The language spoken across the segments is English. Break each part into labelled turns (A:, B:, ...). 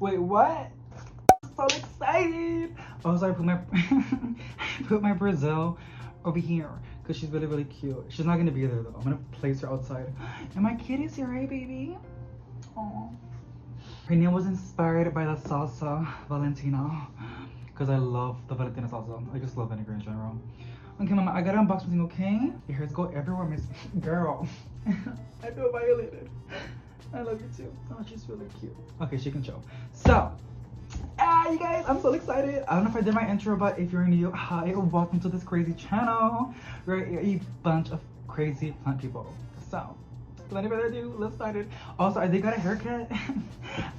A: Wait, what? So excited! Oh, so I put my put my Brazil over here because she's really cute. She's not gonna be there though. I'm gonna place her outside. And my kitty's here, right, baby? Oh. Her name was inspired by the salsa Valentina because I love the Valentina salsa. I just love vinegar in general. Okay, mama, I gotta unbox something, okay? Your hairs go everywhere, miss girl. I feel violated. I love you too. Oh, she's really cute. Okay, she can show. So, you guys, I'm so excited. I don't know if I did my intro, but if you're new, hi, welcome to this crazy channel. We're a bunch of crazy plant people. So, without any further ado, let's start it. Also, I did got a haircut.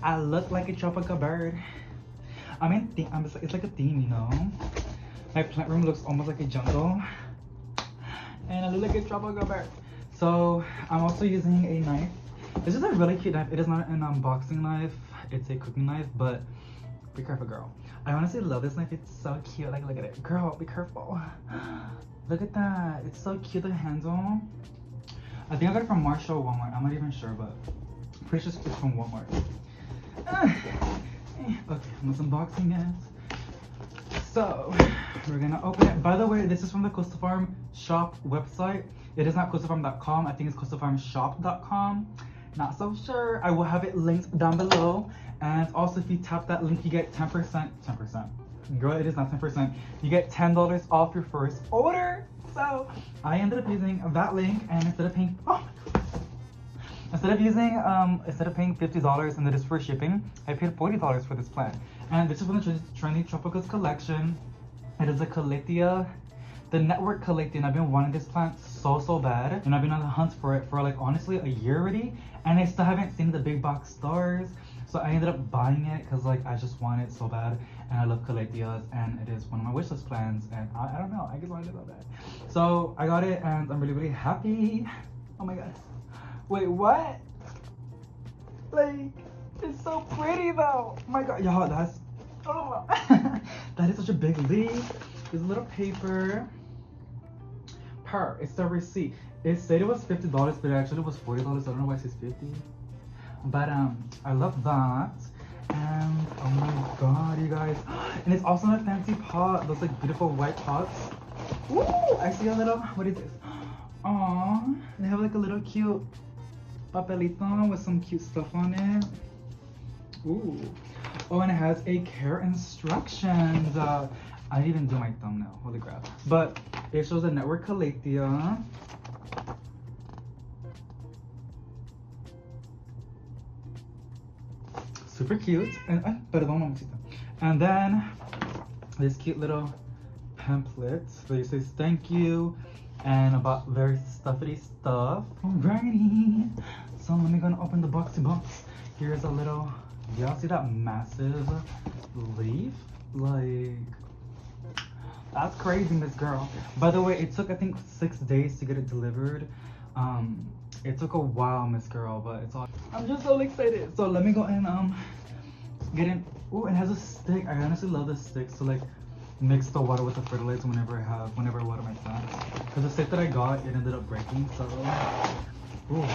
A: I look like a tropical bird. I mean, it's like a theme, you know? My plant room looks almost like a jungle. And I look like a tropical bird. So, I'm also using a knife. This is a really cute knife. It is not an unboxing knife. It's a cooking knife, but be careful, girl. I honestly love this knife. It's so cute. Like, look at it. Girl, be careful. Look at that. It's so cute, the handle. I think I got it from Marshall or Walmart. I'm not even sure, but I'm pretty sure it's from Walmart. Okay, let's unboxing it. So, we're gonna open it. By the way, this is from the Costa Farms Shop website. It is not costafarm.com. I think it's costafarmshop.com. Not so sure. I will have it linked down below. And also, if you tap that link, you get 10%. Girl, it is not 10%. You get $10 off your first order. So I ended up using that link, and instead of paying instead of paying $50 and that is for shipping, I paid $40 for this plant. And this is from the Trendy Tropicals collection. It is a Calathea, the Network Calathea, and I've been wanting this plant so bad, and I've been on the hunt for it for like honestly a year already, and I still haven't seen the big box stores. So I ended up buying it because like I just want it so bad, and I love Calatheas, and it is one of my wishlist plants, and I don't know, I just wanted it so bad. So I got it, and I'm really happy. Oh my god. Wait, what? Like, it's so pretty though. Oh my god, y'all, that's that is such a big leaf. There's a little paper. It's the receipt. It said it was $50, but it actually was $40. I don't know why it says 50. But I love that. And oh my god, you guys. And it's also in a fancy pot. Those like beautiful white pots. Woo! I see a little, what is this? Aww. They have like a little cute papelito with some cute stuff on it. Ooh. Oh, and it has a care instructions. I didn't even do my thumbnail. Holy crap. But it shows the Network Calathea. Super cute. And then this cute little pamphlet that it says thank you and about very stuffy stuff. Alrighty. So let me go and open the boxy box. Here's a little, y'all see that massive leaf? Like, that's crazy, Miss Girl. By the way, it took I think 6 days to get it delivered. It took a while, Miss Girl, but it's all. I'm just so excited. So let me go and get in. Oh, it has a stick. I honestly love the sticks to like mix the water with the fertilizer whenever I water my plants. Because the stick that I got, it ended up breaking. So, ooh.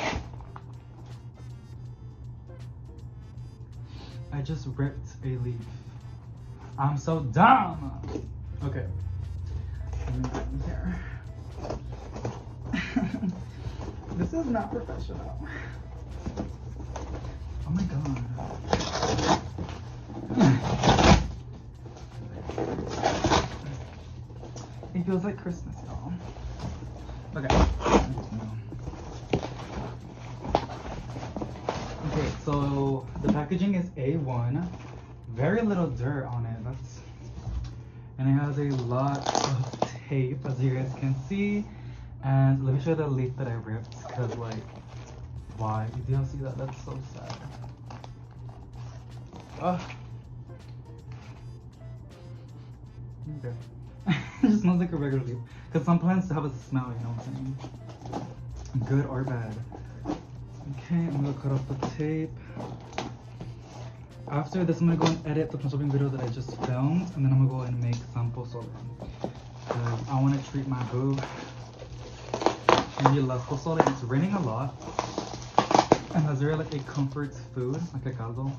A: I just ripped a leaf. I'm so dumb. Okay. Let me get in here. This is not professional. Oh my god. It feels like Christmas, y'all. Okay. Okay, so the packaging is A1. Very little dirt on it. And it has a lot of tape, as you guys can see. And let me show you the leaf that I ripped, because like, why? Did y'all see that? That's so sad. Ugh. Okay. It just smells like a regular leaf. Because some plants have a smell, you know what I'm saying? Good or bad. Okay, I'm gonna cut off the tape. After this, I'm gonna go and edit the plant shopping video that I just filmed, and then I'm gonna go and make some pozole. Because I wanna treat my boo. And he loves pozole. It's raining a lot. And that's really like a comfort food, like a caldo.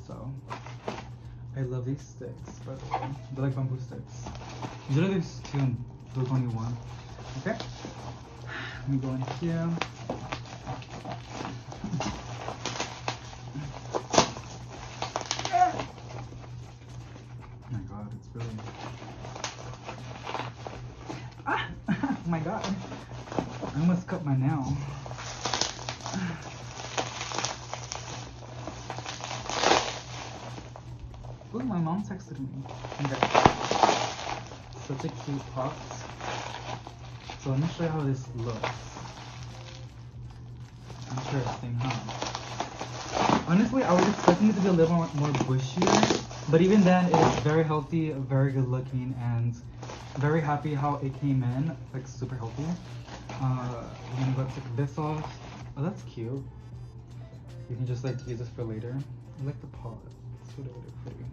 A: So so I love these sticks, by the way. They're like bamboo sticks. Usually there's 2 and there's only 1. Okay, let me go in here. Oh my god, it's really... Ah! Oh my god, I almost cut my nail. Ooh, my mom texted me. Okay. Such a cute pot. So let me show you how this looks. Interesting, huh? Honestly, I was expecting it to be a little more bushier, but even then, it is very healthy, very good looking, and very happy how it came in, like super healthy. We're gonna go take this off. Oh, that's cute. You can just like use this for later. I like the pot. It's really, really pretty.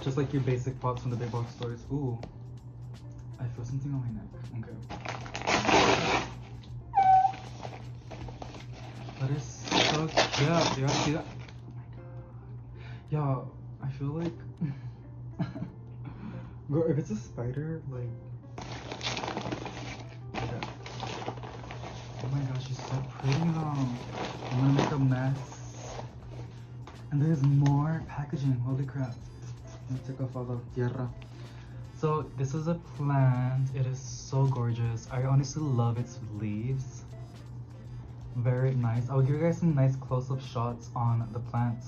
A: Just like your basic pots from the big box stores. Ooh, I feel something on my neck. Okay. That is so cute. Do you guys see that? Oh my god. Yo, I feel like... Girl, if it's a spider, like... Okay. Oh my gosh, she's so pretty though. I'm gonna make a mess. And there's more packaging. Holy crap. Let me take off all the tierra. So this is a plant. It is so gorgeous. I honestly love its leaves. Very nice. I'll give you guys some nice close-up shots on the plant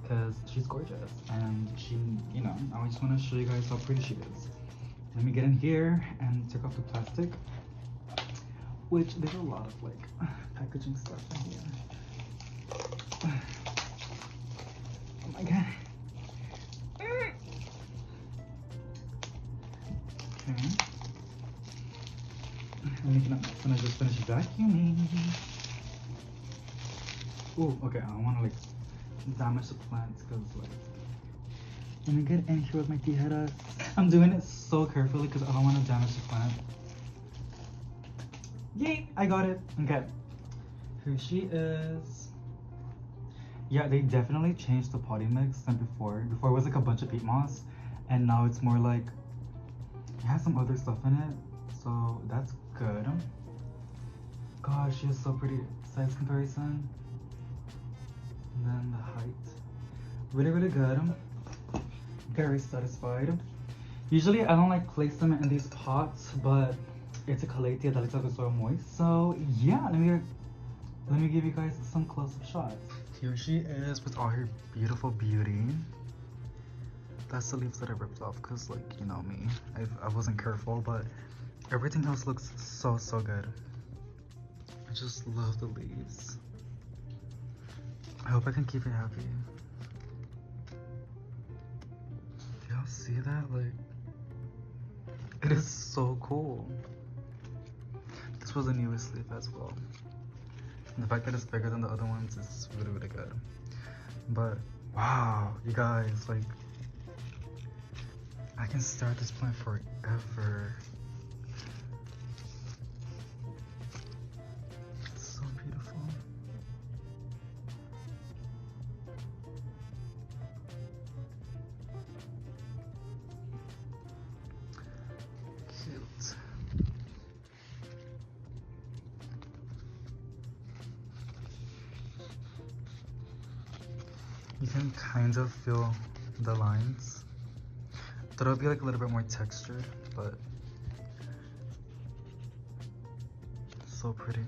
A: because she's gorgeous and she, you know, I just want to show you guys how pretty she is. Let me get in here and take off the plastic, which there's a lot of like packaging stuff in here. Oh my god. Okay. I'm making a mess and I just finished vacuuming. Ooh, okay, I don't want to like damage the plants because like, let me get in here with my tijeras. I'm doing it so carefully because I don't want to damage the plant. Yay, I got it. Okay, here she is. Yeah, they definitely changed the potting mix than before. Before it was like a bunch of peat moss, and now it's more like it has some other stuff in it, so that's good. Gosh, she is so pretty. Size comparison, and then the height, really, really good. Very satisfied. Usually, I don't like place them in these pots, but it's a Calathea that looks like the soil moist. So yeah, let me give you guys some close-up shots. Here she is with all her beautiful beauty. That's the leaves that I ripped off because, like, you know me, I wasn't careful, but everything else looks so good. I just love the leaves. I hope I can keep it happy. Do y'all see that? Like, it is so cool. This was the newest leaf as well. And the fact that it's bigger than the other ones is really, really good. But wow, you guys, like, I can stare at this plant forever. It's so beautiful. Cute. You can kind of feel the lines. So it'll be like a little bit more textured, but so pretty.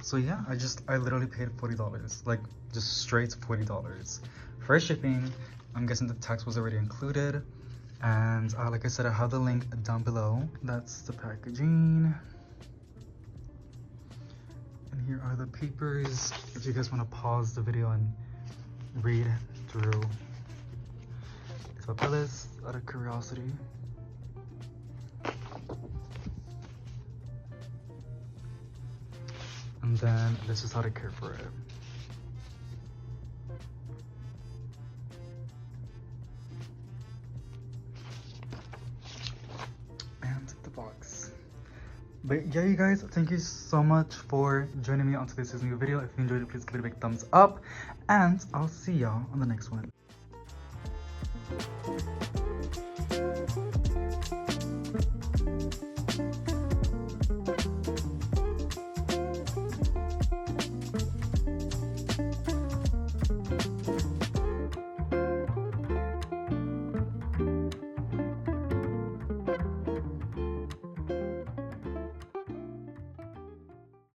A: So yeah, I literally paid $40, like just straight $40 for shipping. I'm guessing the tax was already included, and like I said, I have the link down below. That's the packaging, and here are the papers if you guys want to pause the video and read through. So papeles out of curiosity. And then this is how to care for it. And the box. But yeah, you guys, thank you so much for joining me on today's new video. If you enjoyed it, please give it a big thumbs up, and I'll see y'all on the next one.